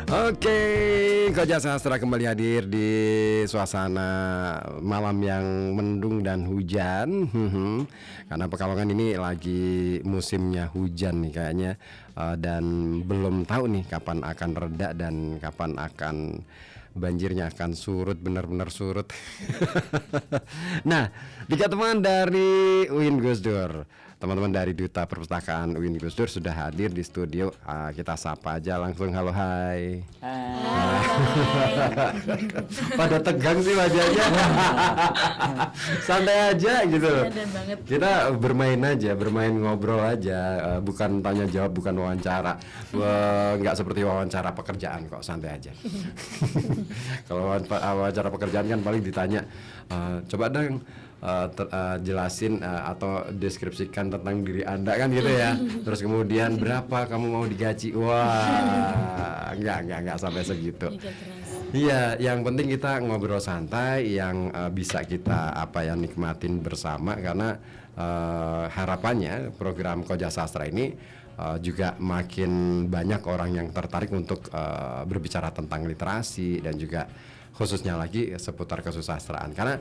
Oke, Koja Sastra kembali hadir di suasana malam yang mendung dan hujan. Karena Pekalongan ini lagi musimnya hujan nih kayaknya. Dan belum tahu nih kapan akan reda dan kapan akan banjirnya akan surut, benar-benar surut. Nah, dikatakan dari UIN Gus Dur, teman-teman dari Duta Perpustakaan UIN Gus Dur sudah hadir di studio. Kita sapa aja langsung. Halo, hai. Pada tegang sih wajahnya. Santai aja gitu. Kita bermain aja, bermain ngobrol aja, bukan tanya jawab, bukan wawancara. Nggak seperti wawancara pekerjaan kok, santai aja. Kalau wawancara pekerjaan kan paling ditanya, coba dong jelasin atau deskripsikan tentang diri Anda kan gitu ya. Terus kemudian berapa kamu mau digaji? Wah, enggak sampai segitu. Iya, yang penting kita ngobrol santai yang bisa kita nikmatin bersama, karena harapannya program Koja Sastra ini juga makin banyak orang yang tertarik untuk berbicara tentang literasi dan juga khususnya lagi seputar kesusastraan. Karena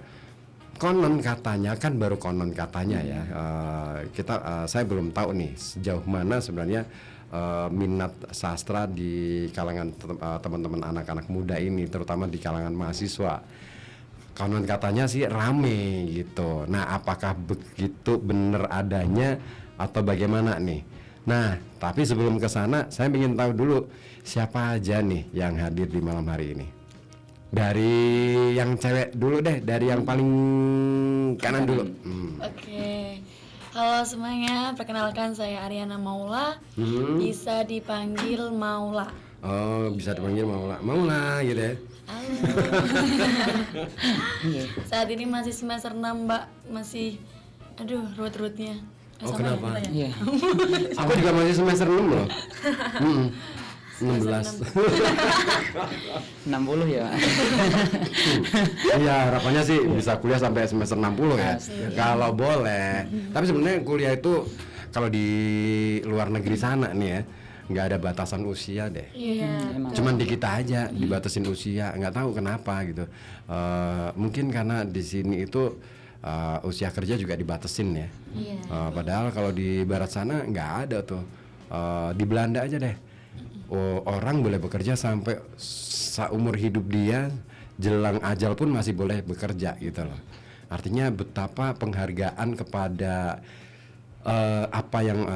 konon katanya kan, baru konon katanya ya, saya belum tahu nih sejauh mana sebenarnya minat sastra di kalangan teman-teman anak-anak muda ini, terutama di kalangan mahasiswa. Konon katanya sih rame gitu. Nah, apakah begitu benar adanya atau bagaimana nih? Nah, tapi sebelum ke sana saya ingin tahu dulu siapa aja nih yang hadir di malam hari ini. Dari yang cewek dulu deh, dari yang paling kanan dulu. Oke. Halo semuanya, perkenalkan saya Ariana Maula. Bisa dipanggil Maula. Oh, bisa dipanggil Maula. Maula gitu ya. Halo. Saat ini masih semester 6, Mbak. Masih ruwet-ruwetnya. Oh, kenapa? Ya? Aku juga masih semester 6 loh. 16. 60 ya. Iya, harapannya sih bisa kuliah sampai semester 60 ya. Kalau boleh. Tapi sebenarnya kuliah itu kalau di luar negeri sana nih ya, nggak ada batasan usia deh. Iya. Cuman di kita aja dibatasin usia, nggak tahu kenapa gitu. Mungkin karena di sini itu usia kerja juga dibatasin ya. Padahal kalau di barat sana nggak ada tuh. Di Belanda aja deh. Orang boleh bekerja sampai seumur hidup dia, jelang ajal pun masih boleh bekerja gitu loh. Artinya betapa penghargaan kepada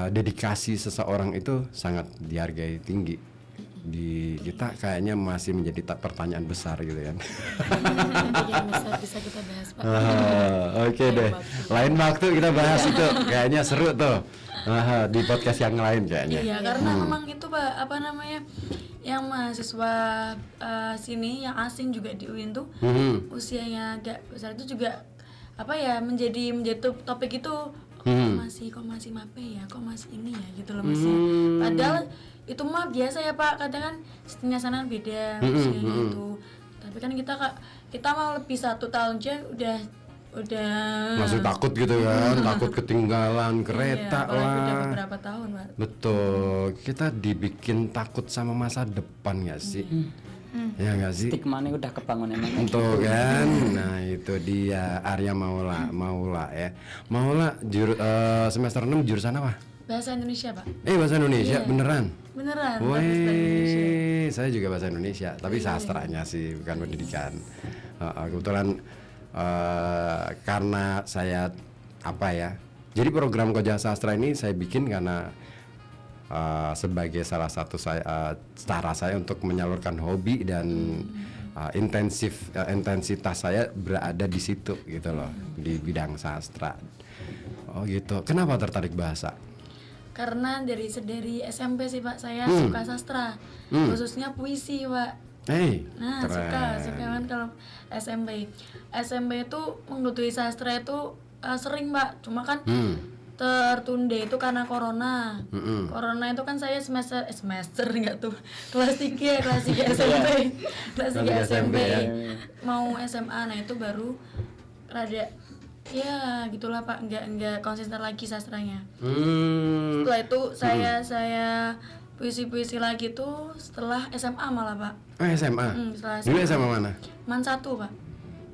dedikasi seseorang itu sangat dihargai tinggi. Di kita kayaknya masih menjadi pertanyaan besar gitu kan. Yang besar bisa kita bahas, Pak. Oke deh. Lain waktu kita bahas itu. Kayaknya seru tuh. Di podcast yang lain kayaknya. Iya, karena memang itu Pak, yang mahasiswa sini yang asing juga di UIN tuh usianya agak besar itu juga menjadi topik itu kok masih mape ya, kok masih ini ya gitu loh, masih padahal itu mah biasa ya Pak, kadang kan setengah sana beda usianya itu, tapi kan kita mau lebih 1 tahun aja udah masih takut gitu kan, takut ketinggalan kereta lah. Udah beberapa tahun, Pak. Betul, kita dibikin takut sama masa depan nggak sih? Ya nggak sih? Stigmanya udah kebangun emang. Untuk kan, nah itu dia Arya Maula ya. Maula semester 6 jurusan apa? Bahasa Indonesia, Pak. Bahasa Indonesia, beneran? Beneran. Wih, saya juga bahasa Indonesia, tapi sastranya sih, bukan pendidikan. Kebetulan karena saya jadi program Koja Sastra ini saya bikin karena sebagai salah satu cara saya untuk menyalurkan hobi dan intensitas saya berada di situ gitu loh, di bidang sastra. Oh gitu. Kenapa tertarik bahasa? Karena dari SMP sih Pak, saya suka sastra, khususnya puisi Pak. Suka kan kalau SMP itu menggeluti sastra itu sering Pak, cuma kan tertunda itu karena corona. Corona itu kan saya semester enggak tuh, kelas 3 SMP. kelas 3 SMP mau SMA, nah itu baru rada ya gitulah Pak, enggak konsisten lagi sastranya. Setelah itu saya puisi lagi tuh setelah SMA malah Pak. Oh SMA? Setelah Dulu SMA mana? Man 1 Pak.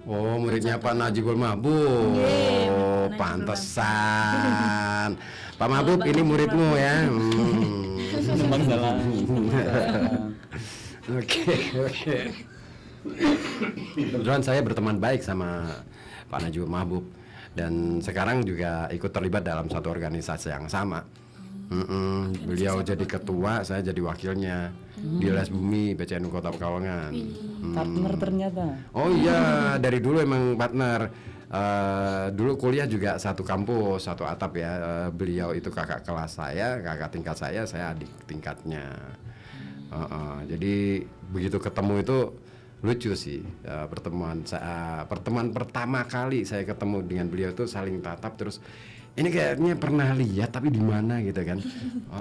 Oh muridnya Pak Najibul Mahbub. Oh pantesan. Pak Mahbub ini muridmu ya. Oke. Kebetulan saya berteman baik sama Pak Najibul Mahbub dan sekarang juga ikut terlibat dalam satu organisasi yang sama. Beliau jadi ketua, saya jadi wakilnya di Les Bumi PCNU Kota Pekalongan. Partner ternyata. Oh iya, dari dulu emang partner. Dulu kuliah juga satu kampus, satu atap ya. Beliau itu kakak kelas saya, kakak tingkat saya adik tingkatnya. Jadi begitu ketemu itu lucu sih. Pertemuan pertama kali saya ketemu dengan beliau itu saling tatap terus. Ini kayaknya pernah lihat tapi di mana gitu kan?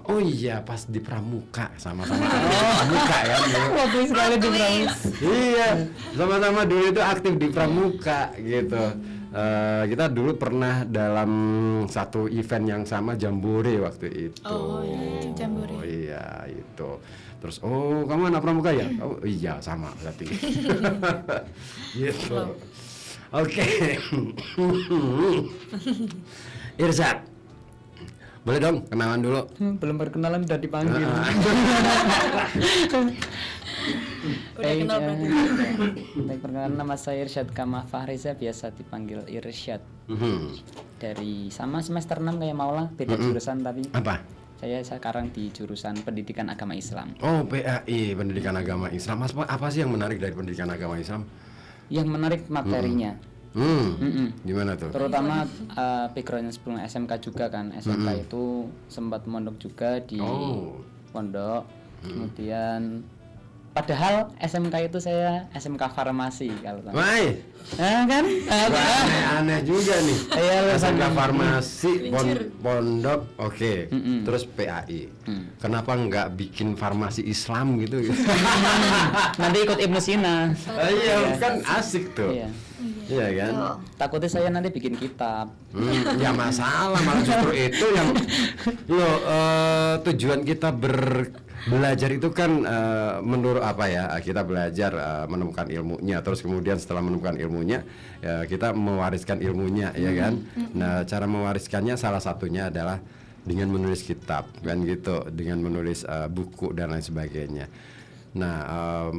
Oh iya pas di Pramuka sama-sama Pramuka ya. Waktu sekali di Pramuka. Iya, sama-sama dulu itu aktif di Pramuka gitu. Kita dulu pernah dalam satu event yang sama Jambore waktu itu. Oh iya, Jambore. Oh iya itu. Terus kamu anak Pramuka ya? Oh iya sama berarti. Gitu. Oke. Irsyad, boleh dong kenalan dulu. Belum perkenalan udah dipanggil. Udah kenal berarti. Baik, perkenalan nama saya Irsyad Kamah Fahriza, biasa dipanggil Irsyad. Dari sama semester 6 kayak Maula, beda jurusan tapi. Apa? Saya sekarang di jurusan Pendidikan Agama Islam. Oh PAI, Pendidikan Agama Islam. Mas, apa sih yang menarik dari Pendidikan Agama Islam? Yang menarik materinya. Gimana tuh? Terutama backgroundnya sebelum SMK juga kan. SMK itu sempat mondok juga di pondok. Kemudian padahal SMK itu saya SMK farmasi kalau tahu. Wah, kan? aneh juga nih. SMK farmasi, pondok, oke. Terus PAI. Kenapa nggak bikin farmasi Islam gitu? Nanti ikut Ibnu Sina. Iya, kan asik tuh. Iya kan? Takutnya saya nanti bikin kitab. Ya masalah, malah justru itu yang tujuan kita belajar itu kan menurut apa ya, kita belajar menemukan ilmunya, terus kemudian setelah menemukan ilmunya kita mewariskan ilmunya, ya kan? Nah cara mewariskannya salah satunya adalah dengan menulis kitab kan gitu, dengan menulis buku dan lain sebagainya. Nah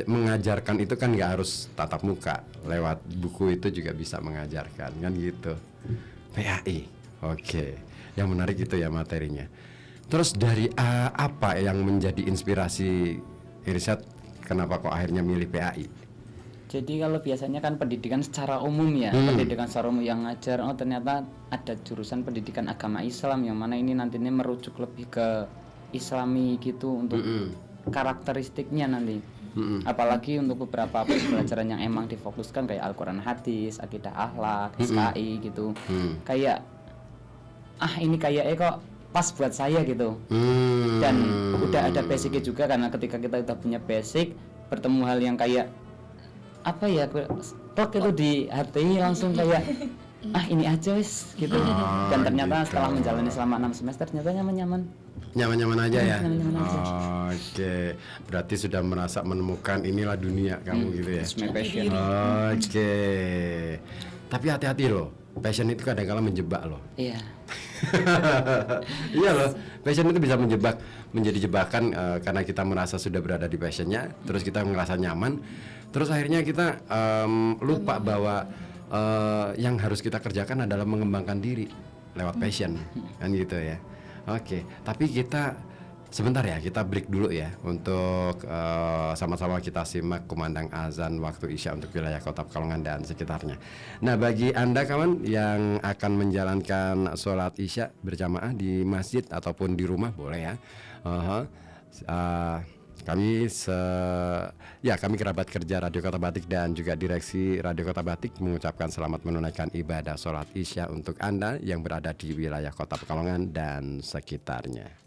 mengajarkan itu kan nggak harus tatap muka, lewat buku itu juga bisa mengajarkan kan gitu. PAI, oke. Yang menarik itu ya materinya. Terus dari apa yang menjadi inspirasi Irsyad, kenapa kok akhirnya milih PAI? Jadi kalau biasanya kan pendidikan secara umum ya, pendidikan secara umum yang ngajar, ternyata ada jurusan pendidikan agama Islam yang mana ini nantinya merujuk lebih ke Islami gitu untuk karakteristiknya nanti. Apalagi untuk beberapa pelajaran yang emang difokuskan kayak Al-Quran hadis, akidah akhlak, SKI gitu. Kayak ini kayaknya kok pas buat saya gitu. Dan udah ada basicnya juga, karena ketika kita udah punya basic, bertemu hal yang kayak apa ya, plek itu di hati langsung kayak ini aja wis gitu. Dan ternyata setelah menjalani selama 6 semester ternyata nyaman-nyaman aja ya. Oke, berarti sudah merasa menemukan inilah dunia kamu gitu ya. Oke. Tapi hati-hati loh, passion itu kadang-kala menjebak loh. Iya. Iya loh, passion itu bisa menjadi jebakan karena kita merasa sudah berada di passionnya, terus kita merasa nyaman, terus akhirnya kita lupa bahwa yang harus kita kerjakan adalah mengembangkan diri lewat passion, kan gitu ya. Oke, tapi kita sebentar ya, kita break dulu ya untuk sama-sama kita simak kumandang azan waktu Isya untuk wilayah Kota Pekalongan dan sekitarnya. Nah, bagi Anda kawan yang akan menjalankan sholat Isya berjamaah di masjid ataupun di rumah boleh ya. Kami kerabat kerja Radio Kota Batik dan juga direksi Radio Kota Batik mengucapkan selamat menunaikan ibadah sholat Isya untuk Anda yang berada di wilayah Kota Pekalongan dan sekitarnya.